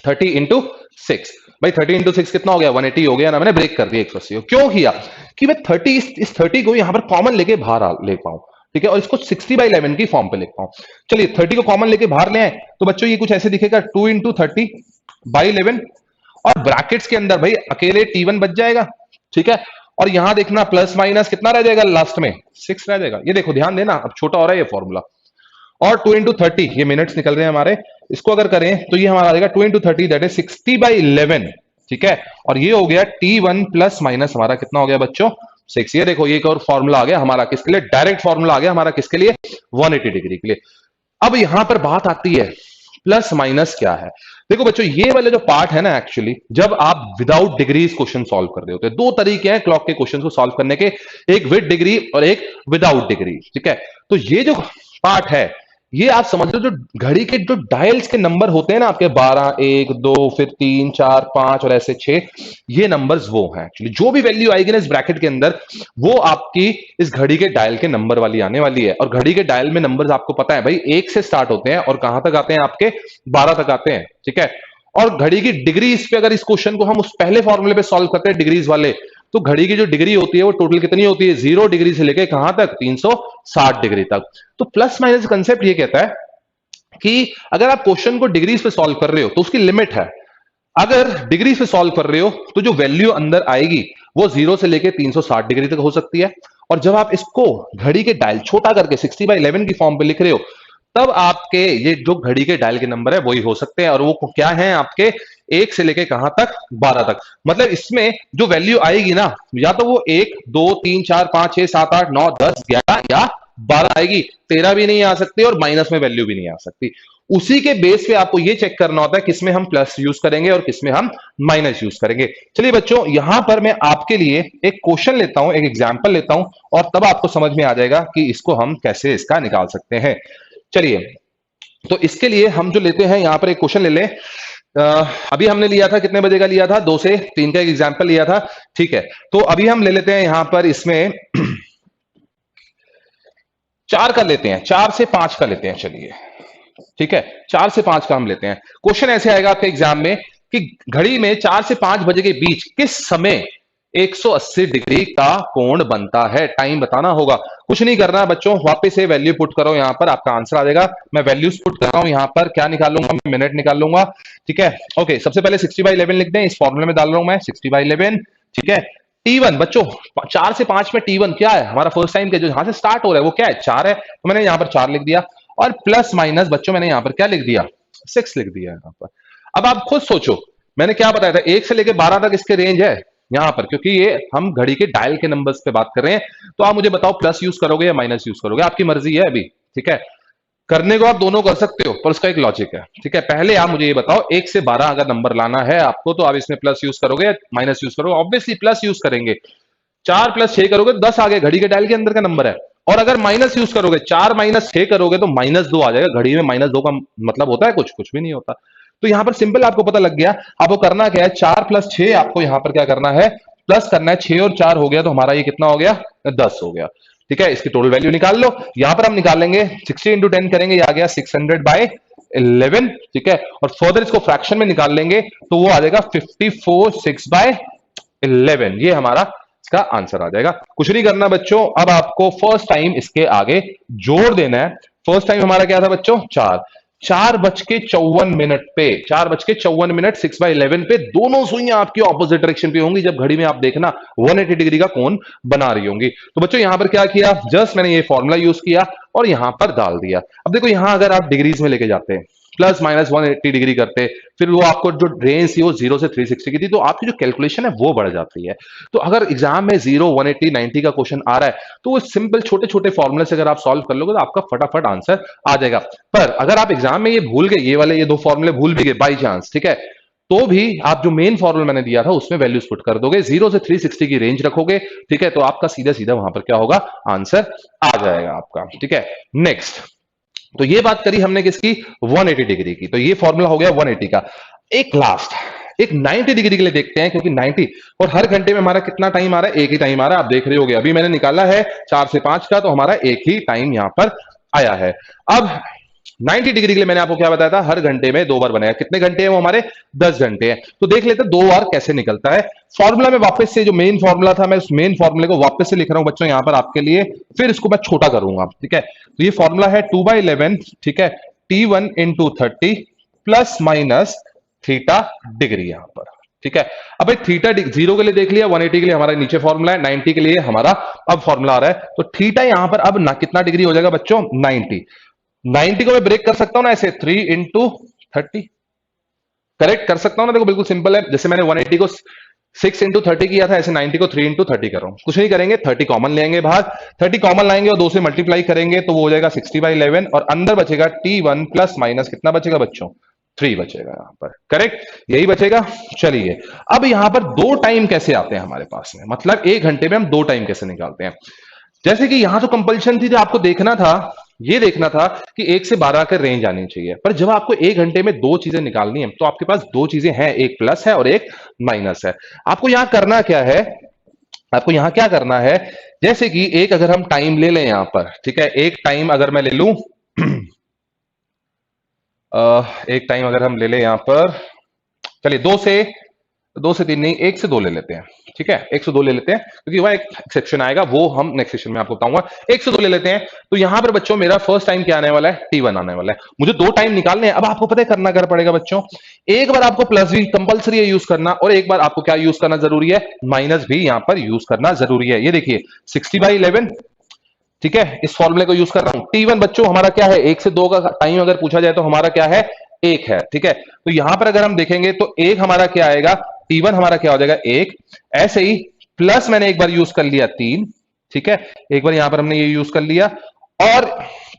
30 इंटू 6, भाई 30 इंटू 6 कितना हो गया, 180 हो गया ना। मैंने ब्रेक कर दिया 180 को, क्यों किया कि मैं 30 को यहां पर कॉमन लेके बाहर ले पाऊं। ठीक है, और इसको 60/11 की फॉर्म पे लिख पाऊं। चलिए 30 को कॉमन लेके बाहर ले आए तो बच्चों ये कुछ ऐसे दिखेगा 2 इंटू 30/11, और ब्रैकेट्स के अंदर भाई अकेले T1 बच जाएगा। ठीक है, और यहां देखना प्लस माइनस कितना रह जाएगा, लास्ट में 6 रह जाएगा। ये देखो ध्यान देना, अब छोटा हो रहा है ये फॉर्मूला। और 2 इंटू 30, ये मिनट्स निकल रहे हैं हमारे, इसको अगर करें तो ये हमारा आ जाएगा 2 इंटू 30 दैट इज 60/11। ठीक है, और ये हो गया T1 प्लस माइनस हमारा कितना हो गया बच्चों, 6। ये देखो ये एक और फॉर्मूला आ गया हमारा, किसके लिए, डायरेक्ट फॉर्मूला आ गया हमारा, किसके लिए, 180 डिग्री के लिए। अब यहां पर बात आती है प्लस माइनस क्या है। देखो बच्चों, ये वाले जो पार्ट है ना, एक्चुअली जब आप विदाउट डिग्रीज क्वेश्चन सॉल्व कर रहे होते हैं, दो तरीके हैं क्लॉक के क्वेश्चन को सॉल्व करने के, एक विद डिग्री और एक विदाउट डिग्री। ठीक है, तो ये जो पार्ट है ये आप समझ लो, जो घड़ी के जो डायल्स के नंबर होते हैं ना आपके 12, 1, 2, फिर 3, 4, 5 और ऐसे 6, ये नंबर्स वो हैं एक्चुअली। जो भी वैल्यू आएगी ना इस ब्रैकेट के अंदर, वो आपकी इस घड़ी के डायल के नंबर वाली आने वाली है। और घड़ी के डायल में नंबर्स आपको पता है भाई 1 से स्टार्ट होते हैं और कहां तक आते हैं, आपके 12 तक आते हैं। ठीक है, और घड़ी की डिग्री इस पे, अगर इस क्वेश्चन को हम उस पहले फॉर्मूले पे सॉल्व करते हैं डिग्रीज वाले, तो घड़ी की जो डिग्री होती है वो टोटल कितनी होती है, 0 डिग्री से लेके कहां तक, 360 डिग्री तक। तो प्लस माइनस कंसेप्ट ये कहता है कि अगर आप क्वेश्चन को डिग्रीज पे सॉल्व कर रहे हो तो उसकी लिमिट है। अगर डिग्री से सॉल्व कर रहे हो तो जो वैल्यू अंदर आएगी वो 0 से लेके 360 डिग्री तक हो सकती है। और जब आप इसको घड़ी के डायल छोटा करके 60/11 की फॉर्म पे लिख रहे हो, तब आपके ये जो घड़ी के डायल के नंबर है वही हो सकते हैं। और वो क्या है आपके, 1 से लेके कहां तक, 12 तक। मतलब इसमें जो वैल्यू आएगी ना, या तो वो 1, 2, 3, 4, 5, 6, 7, 8, 9, 10, 11 या 12 आएगी, 13 भी नहीं आ सकती और माइनस में वैल्यू भी नहीं आ सकती। उसी के बेस पे आपको ये चेक करना होता है किसमें हम प्लस यूज करेंगे और किसमें हम माइनस यूज करेंगे। चलिए बच्चों, यहां पर मैं आपके लिए एक क्वेश्चन लेता हूं, एक एग्जांपल लेता हूं, और तब आपको समझ में आ जाएगा कि इसको हम कैसे इसका निकाल सकते हैं। चलिए, तो इसके लिए हम जो लेते हैं यहां पर एक क्वेश्चन ले लें। अभी हमने लिया था, कितने बजे का लिया था, 2 से 3 का एक एग्जाम्पल लिया था। ठीक है, तो अभी हम ले लेते हैं यहां पर इसमें 4 का लेते हैं, 4 से 5 का लेते हैं। चलिए ठीक है, 4 से 5 का हम लेते हैं। क्वेश्चन ऐसे आएगा आपके एग्जाम में कि घड़ी में 4 से 5 बजे के बीच किस समय 180 डिग्री का कोण बनता है, टाइम बताना होगा। कुछ नहीं करना बच्चों, वापस से वैल्यू पुट करो, यहां पर आपका आंसर आ जाएगा। मैं वैल्यूज पुट कर रहा हूं यहां पर, क्या निकालूंगा मैं, मिनट निकाल लूंगा। ठीक है, ओके, सबसे पहले 60/11 लिख दें, इस फॉर्मूले में डाल रहा हूं मैं 60/11। ठीक है, T1 बच्चों 4 से 5 में T1 क्या है, हमारा फर्स्ट टाइम के जो यहां से स्टार्ट हो रहा है वो क्या है, 4 है, तो मैंने यहां पर 4 लिख दिया। और प्लस माइनस बच्चों मैंने यहां पर क्या लिख दिया, 6 लिख दिया यहां पर। अब आप खुद सोचो, मैंने क्या बताया था, 1 से लेकर 12 तक इसके रेंज है यहां पर, क्योंकि ये हम घड़ी के डायल के नंबर्स पे बात कर रहे हैं। तो आप मुझे बताओ प्लस यूज करोगे या माइनस यूज करोगे, आपकी मर्जी है अभी। ठीक है, करने को आप दोनों कर सकते हो, पर उसका एक लॉजिक है। ठीक है, पहले आप मुझे ये बताओ, 1 से 12 अगर नंबर लाना है आपको, तो आप इसमें प्लस यूज करोगे या माइनस यूज करोगे, ऑब्वियसली प्लस यूज करेंगे। 4 प्लस 6 करोगे तो 10 आ गए, घड़ी के डायल के अंदर का नंबर है। और अगर माइनस यूज करोगे, 4 माइनस 6 करोगे तो -2 आ जाएगा। घड़ी में -2 का मतलब होता है कुछ, कुछ भी नहीं होता। तो यहां पर सिंपल आपको पता लग गया। आपको करना क्या है, 4 प्लस 6 आपको यहां पर क्या करना है, प्लस करना है। 6 और 4 हो गया, तो हमारा ये कितना हो गया, 10 हो गया। ठीक है, इसकी टोटल वैल्यू निकाल लो। यहां पर हम निकालेंगे 60 इंटू 10 करेंगे, ये आ गया 600/11। ठीक है, और फर्दर इसको फ्रैक्शन में निकाल लेंगे तो वो आ जाएगा 54 6/11। ये हमारा इसका आंसर आ जाएगा। कुछ नहीं करना बच्चों, अब आपको फर्स्ट टाइम इसके आगे जोड़ देना है। फर्स्ट टाइम हमारा क्या था बच्चों, 4, 4:54 पे, 4:54 6/11 पे दोनों सुइयां आपकी ऑपोजिट डायरेक्शन पे होंगी जब घड़ी में आप देखना 180 डिग्री का कोण बना रही होंगी। तो बच्चों यहां पर क्या किया, जस्ट मैंने ये फॉर्मूला यूज किया और यहां पर डाल दिया। अब देखो यहां अगर आप डिग्रीज में लेके जाते हैं, प्लस माइनस 180 डिग्री करते, फिर वो आपको जो रेंज थी वो 0 से 360 की थी, तो आपकी जो कैलकुलेशन है वो बढ़ जाती है। तो अगर एग्जाम में 0, 180, 90 का क्वेश्चन आ रहा है तो वो सिंपल छोटे छोटे फॉर्मूले से अगर आप सॉल्व कर लोगे तो आपका फटाफट आंसर आ जाएगा। पर अगर आप एग्जाम में ये भूल गए, ये वाले ये दो फॉर्मूले भूल भी गए बाई चांस, ठीक है, तो भी आप जो मेन फॉर्मूला मैंने दिया था उसमें वैल्यूज पुट कर दोगे, 0 से 360 की रेंज रखोगे, ठीक है, तो आपका सीधा सीधा वहां पर क्या होगा, आंसर आ जाएगा आपका। ठीक है, नेक्स्ट, तो ये बात करी हमने किसकी, 180 डिग्री की, तो ये फॉर्मूला हो गया 180 का। एक लास्ट, एक 90 डिग्री के लिए देखते हैं, क्योंकि 90 और हर घंटे में हमारा कितना टाइम आ रहा है, एक ही टाइम आ रहा है, आप देख रहे होगे, अभी मैंने निकाला है 4 से 5 का, तो हमारा एक ही टाइम यहां पर आया है। अब 90 डिग्री के लिए मैंने आपको क्या बताया था, हर घंटे में 2 बार बनेगा। कितने घंटे हैं वो हमारे, 10 घंटे हैं। तो देख लेते हैं 2 बार कैसे निकलता है। फॉर्मूला में वापस से, जो मेन फॉर्मूला था, मैं उस मेन फॉर्मूले को वापस से लिख रहा हूं बच्चों यहां पर आपके लिए, फिर इसको मैं छोटा करूंगा। ठीक है, तो ये फॉर्मूला है 2/11, ठीक है, T1 into 30 plus minus theta degree यहां पर। ठीक है, अब भाई थीटा 0 के लिए देख लिया, 180 के लिए हमारा नीचे फॉर्मूला है, 90 के लिए हमारा अब फॉर्मूला आ रहा है, तो थीटा यहां पर अब ना कितना डिग्री हो जाएगा बच्चों, 90। 90 को मैं ब्रेक कर सकता हूं ना ऐसे, 3 into 30, करेक्ट कर सकता हूं ना, देखो बिल्कुल सिंपल है। जैसे मैंने 180 को 6 into 30 किया था, ऐसे 90 को 3 into 30 कर रहा हूं। कुछ नहीं करेंगे, 30 कॉमन लेंगे बाहर, 30 कॉमन लाएंगे और 2 से मल्टीप्लाई करेंगे तो वो हो जाएगा 60/11, और अंदर बचेगा T1 प्लस माइनस कितना बचेगा बच्चों, 3 बचेगा यहां पर, करेक्ट, यही बचेगा। चलिए, अब यहां पर 2 टाइम कैसे आते हैं हमारे पास में, मतलब 1 घंटे में हम 2 टाइम कैसे निकालते हैं। जैसे कि यहां तो कंपल्शन थी, जो आपको देखना था, ये देखना था कि 1 से 12 का रेंज आनी चाहिए, पर जब आपको 1 घंटे में 2 चीजें निकालनी है तो आपके पास 2 चीजें हैं, एक प्लस है और एक माइनस है। आपको यहां करना क्या है, आपको यहां क्या करना है, जैसे कि एक अगर हम टाइम ले लें यहां पर, ठीक है, एक टाइम अगर मैं ले लूं एक टाइम अगर हम ले लें यहां पर, चलिए 2 से 3 नहीं, 1 से 2 ले लेते हैं। ठीक है, 1 से 2 ले लेते हैं, क्योंकि वह एक एक्सेप्शन आएगा, वो हम नेक्स्ट सेशन में आपको बताऊंगा। 1 से 2 ले लेते हैं, तो यहां पर बच्चों मेरा फर्स्ट टाइम क्या आने वाला है, T1 आने वाला है। मुझे 2 टाइम निकालने हैं। अब आपको पता है करना कर पड़ेगा बच्चों, एक बार आपको प्लस भी कंपलसरी है यूज करना, और एक बार आपको क्या यूज करना जरूरी है, माइनस भी यहां पर यूज करना जरूरी है। ये देखिए 60/11, ठीक है, इस फॉर्मूले को यूज कर रहा हूं। T1 बच्चों हमारा क्या है, 1 से 2 का टाइम अगर पूछा जाए तो हमारा क्या है, 1 है। ठीक है, तो यहां पर अगर हम देखेंगे तो 1 हमारा क्या आएगा, T1 हमारा क्या हो जाएगा, 1। ऐसे ही प्लस मैंने एक बार यूज कर लिया 3, ठीक है, एक बार यहां पर हमने ये यूज कर लिया, और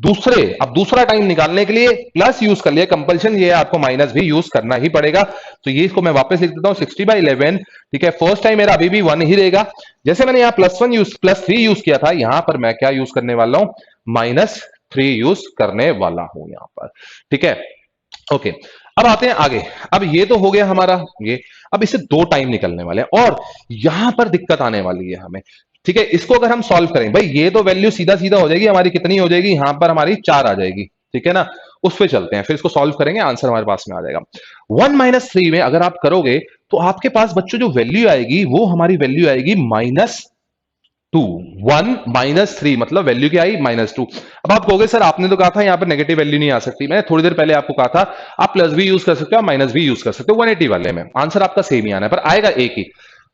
अब दूसरा टाइम निकालने के लिए प्लस यूज कर लिया, कंपल्शन ये है आपको माइनस भी यूज करना ही पड़ेगा। तो ये इसको मैं वापस लिख देता हूं 60/11, ठीक है, फर्स्ट टाइम मेरा अभी भी 1 ही रहेगा। जैसे मैंने यहां +3 यूज किया था, यहां पर मैं क्या यूज करने वाला हूं, -3 यूज करने वाला हूं यहां पर। ठीक है, ओके, अब आते हैं आगे। अब ये तो हो गया हमारा ये, अब इससे 2 टाइम निकलने वाले हैं, और यहां पर दिक्कत आने वाली है हमें। ठीक है, इसको अगर हम सॉल्व करें, भाई ये तो वैल्यू सीधा सीधा हो जाएगी हमारी, कितनी हो जाएगी, यहां पर हमारी 4 आ जाएगी। ठीक है ना, उस पे चलते हैं, फिर इसको सॉल्व करेंगे, आंसर हमारे पास में आ जाएगा। 1 - 3 में अगर आप करोगे तो आपके पास बच्चों जो वैल्यू आएगी वो हमारी वैल्यू आएगी -2। 1 - 3 मतलब वैल्यू क्या आई, -2। अब आप कहोगे सर आपने तो कहा था यहां पर नेगेटिव वैल्यू नहीं आ सकती, मैंने थोड़ी देर पहले आपको कहा था आप प्लस भी यूज कर सकते हो, माइनस भी यूज कर सकते हो। 180 वाले में आंसर आपका सेम ही आना है, पर आएगा एक ही।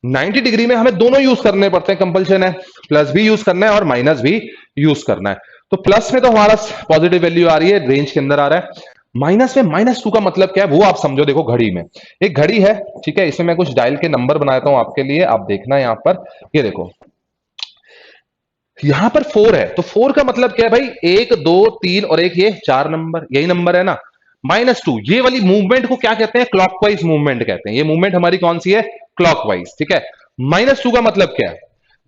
90 डिग्री में हमें दोनों यूज करने पड़ते हैं, कंपल्शन है, प्लस भी यूज करना है और माइनस भी यूज करना है। तो प्लस में तो हमारा पॉजिटिव वैल्यू आ रही है, रेंज के अंदर आ रहा है। माइनस में -2 का मतलब क्या है वो आप समझो, देखो घड़ी में एक घड़ी है, ठीक है, इसमें मैं कुछ डायल के नंबर बनाता हूं आपके लिए, आप देखना यहां पर, ये देखो यहां पर 4 है, तो 4 का मतलब क्या है भाई, 1 2 3 और एक ये 4 नंबर, यही नंबर है ना। -2 ये वाली मूवमेंट को क्या कहते हैं, क्लॉकवाइज मूवमेंट कहते हैं। ये मूवमेंट हमारी कौन सी है, क्लॉकवाइज। ठीक है, -2 का मतलब क्या है,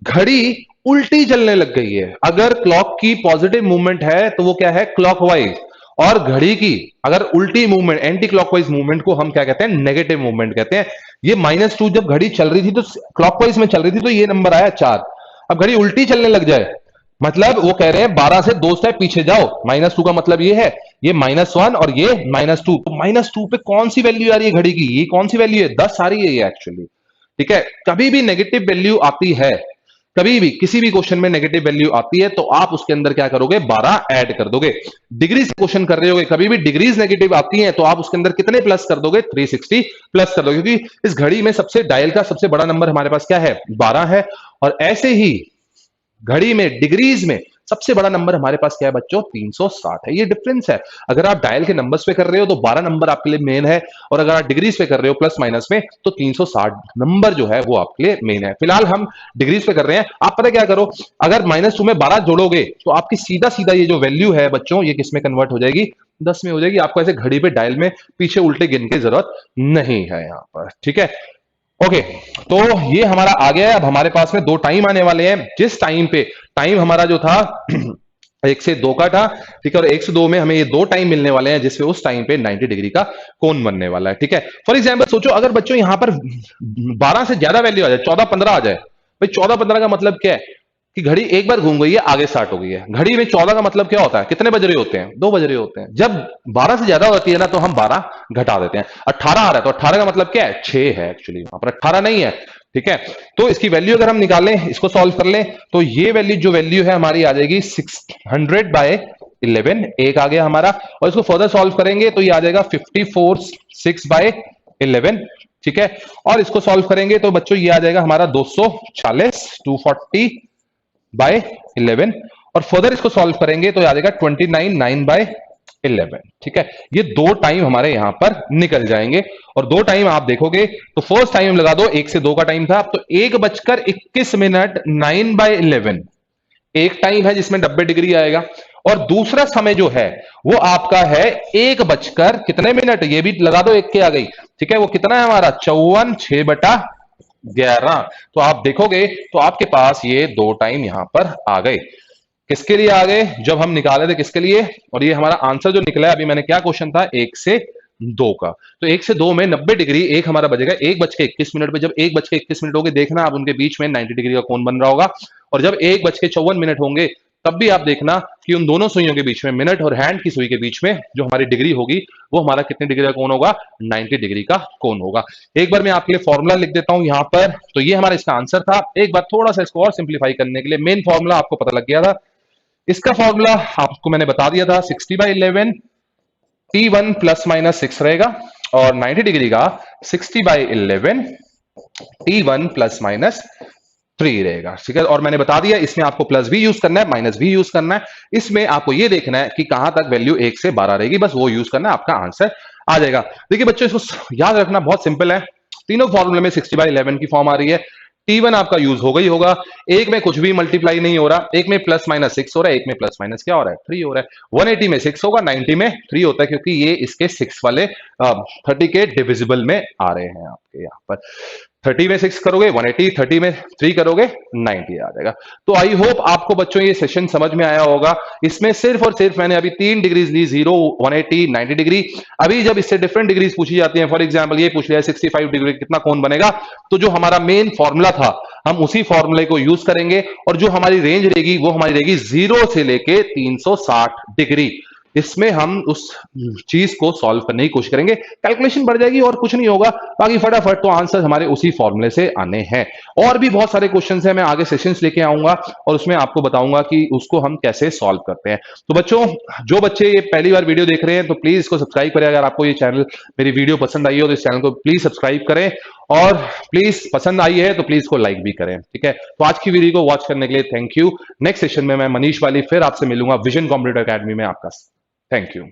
घड़ी उल्टी चलने लग गई है। अगर क्लॉक की पॉजिटिव मूवमेंट है तो वो क्या है, क्लॉकवाइज, और घड़ी की अगर उल्टी मूवमेंट, एंटी क्लॉकवाइज मूवमेंट को हम क्या कहते हैं, नेगेटिव मूवमेंट कहते हैं। ये -2 जब घड़ी चल रही थी तो क्लॉकवाइज में चल रही थी, तो ये नंबर आया 4। अब घड़ी उल्टी चलने लग जाए, मतलब वो कह रहे हैं 12 से 2 स्टेप पीछे जाओ, -2 का मतलब ये है, ये -1 और ये -2, तो -2 पे कौन सी वैल्यू आ रही है घड़ी की, ये कौन सी वैल्यू है, 10 आ रही है ये एक्चुअली। ठीक है, कभी भी नेगेटिव वैल्यू आती है कभी भी किसी भी क्वेश्चन में नेगेटिव वैल्यू आती है तो आप उसके अंदर क्या करोगे, 12 ऐड कर दोगे। डिग्री से क्वेश्चन कर रहे होगे, कभी भी डिग्रीज नेगेटिव आती हैं तो आप उसके अंदर कितने प्लस कर दोगे, 360 प्लस कर दोगे, क्योंकि इस घड़ी में सबसे डायल का सबसे बड़ा नंबर हमारे पास क्या है, 12 है। और ऐसे ही घड़ी में डिग्रीज में सबसे बड़ा नंबर हमारे पास क्या है बच्चों, 360 है। ये डिफरेंस है। अगर आप डायल के नंबर्स पे कर रहे हो तो 12 नंबर आपके लिए मेन है, और अगर आप डिग्रीज पे कर रहे हो प्लस माइनस में तो 360 नंबर जो है वो आपके लिए मेन है। फिलहाल हम डिग्रीज पे कर रहे हैं। आप पता क्या करो, अगर -2 में 12 जोड़ोगे तो आपकी सीधा सीधा ये जो वैल्यू है बच्चों, ये किस में कन्वर्ट हो जाएगी, 10 में हो जाएगी। आपको ऐसे घड़ी पे डायल में पीछे उल्टे गिन की जरूरत नहीं है यहां पर, ठीक है। ओके, तो ये हमारा आ गया है। अब हमारे पास में 2 टाइम आने वाले हैं। जिस टाइम पे टाइम हमारा जो था 1 से 2 का था, ठीक है, और 1 से 2 में हमें ये 2 टाइम मिलने वाले हैं जिसपे उस टाइम पे 90 डिग्री का कोण बनने वाला है, ठीक है। फॉर एग्जांपल सोचो, अगर बच्चों यहां पर 12 से ज्यादा वैल्यू आ जाए, 14-15 आ जाए, भाई 14-15 का मतलब क्या है कि घड़ी एक बार घूम गई है, आगे स्टार्ट हो गई है। घड़ी में 14 का मतलब क्या होता है, कितने बज रहे होते हैं, 2 बज रहे होते हैं। जब 12 से ज्यादा होती है ना तो हम 12 घटा देते हैं। 18 आ रहा है तो 18 का मतलब क्या है, 6 है। एक्चुअली वहां पर 18 नहीं है, ठीक है। तो इसकी वैल्यू अगर हम निकालें, इसको सॉल्व कर लें, तो ये वैल्यू जो वैल्यू है हमारी आ जाएगी 600/11, एक आ गया हमारा। और इसको फर्दर सॉल्व करेंगे तो ये आ जाएगा 54/6/11, ठीक है। और इसको सॉल्व करेंगे तो बच्चों ये आ जाएगा हमारा 240, 240/11। और फर्दर इसको सॉल्व करेंगे तो आ जाएगा 29/9/11, ठीक है। ये 2 टाइम हमारे यहां पर निकल जाएंगे। और 2 टाइम आप देखोगे तो फर्स्ट टाइम लगा दो, 1 से 2 का टाइम था, तो 1:21 9/11 एक टाइम है जिसमें 90 डिग्री आएगा। और दूसरा समय जो है वो आपका है 1 बजकर कितने मिनट, ये भी लगा दो, 1 के आ गई, ठीक है। वो कितना है हमारा 54 6/11। तो आप देखोगे तो आपके पास ये 2 टाइम यहां पर आ गए। किसके लिए आ गए, जब हम निकाले थे किसके लिए, और ये हमारा आंसर जो निकला है, अभी मैंने क्या क्वेश्चन था, 1 से 2 का, तो 1 से 2 में 90 डिग्री, एक हमारा बजेगा 1:21 पे। जब 1:21 होंगे, देखना आप उनके बीच में 90 डिग्री का कोण बन रहा होगा। और जब 1:54 होंगे तब भी आप देखना कि उन दोनों सुइयों के बीच में, मिनट और हैंड की सुई के बीच में जो हमारी डिग्री होगी वो हमारा कितने डिग्री का कोण होगा, 90 डिग्री का कोण होगा। एक बार मैं आपके लिए फॉर्मूला लिख देता हूं यहां पर। तो ये हमारा इसका आंसर था। एक बार थोड़ा सा इसको और सिंप्लीफाई करने के लिए, मेन फॉर्मूला आपको पता लग गया था। इसका फॉर्मूला आपको मैंने बता दिया था, 60/11, T1 ±6 रहेगा, और 90 डिग्री का 60/11 T1 ±3 रहेगा, ठीक है। और मैंने बता दिया इसमें आपको प्लस भी यूज करना है, माइनस भी यूज करना है। इसमें आपको ये देखना है कि कहां तक वैल्यू 1 से 12 रहेगी, बस वो यूज करना है, आपका आंसर आ जाएगा। देखिए बच्चों, इसको याद रखना बहुत सिंपल है। तीनों फॉर्मूले में 60/11 की फॉर्म आ रही है। T1 आपका यूज होगा ही होगा। एक में कुछ भी मल्टीप्लाई नहीं हो रहा, एक में ±6 हो रहा है, एक में प्लस माइनस क्या हो रहा है, 3 हो रहा है। 180 में 6 होगा, 90 में 3 होता है, क्योंकि ये इसके 6 वाले 30 के डिविजिबल में आ रहे हैं आपके यहाँ पर। 30 में 6 करोगे 180, 30 में 3 करोगे 90 आ जाएगा। तो आई होप आपको बच्चों ये सेशन समझ में आया होगा। इसमें सिर्फ और सिर्फ मैंने अभी 3 डिग्रीज ली, 0, 180, 90 डिग्री। अभी जब इससे डिफरेंट डिग्रीज पूछी जाती हैं, फॉर एग्जांपल ये पूछ लिया 65 डिग्री कितना कोण बनेगा, तो जो हमारा मेन फॉर्मूला था हम उसी फॉर्मूले को यूज करेंगे। और जो हमारी रेंज रहेगी वो हमारी रहेगी 0 से लेके 360 डिग्री। इसमें हम उस चीज को सॉल्व करने की कोशिश करेंगे। कैलकुलेशन बढ़ जाएगी और कुछ नहीं होगा, बाकी फटाफट तो आंसर हमारे उसी फॉर्मूले से आने हैं। और भी बहुत सारे क्वेश्चंस हैं, मैं आगे सेशंस लेके आऊंगा और उसमें आपको बताऊंगा कि उसको हम कैसे सॉल्व करते हैं। तो बच्चों, जो बच्चे ये पहली बार वीडियो देख रहे हैं तो प्लीज इसको सब्सक्राइब करें। अगर आपको ये चैनल, मेरी वीडियो पसंद आई हो तो इस चैनल को प्लीज सब्सक्राइब करें, और प्लीज पसंद आई है तो प्लीज को लाइक भी करें, ठीक है। तो आज की वीडियो को वॉच करने के लिए थैंक यू। नेक्स्ट सेशन में मैं मनीष वाली फिर आपसे मिलूंगा विजन कंप्यूटर अकेडमी में आपका। Thank you.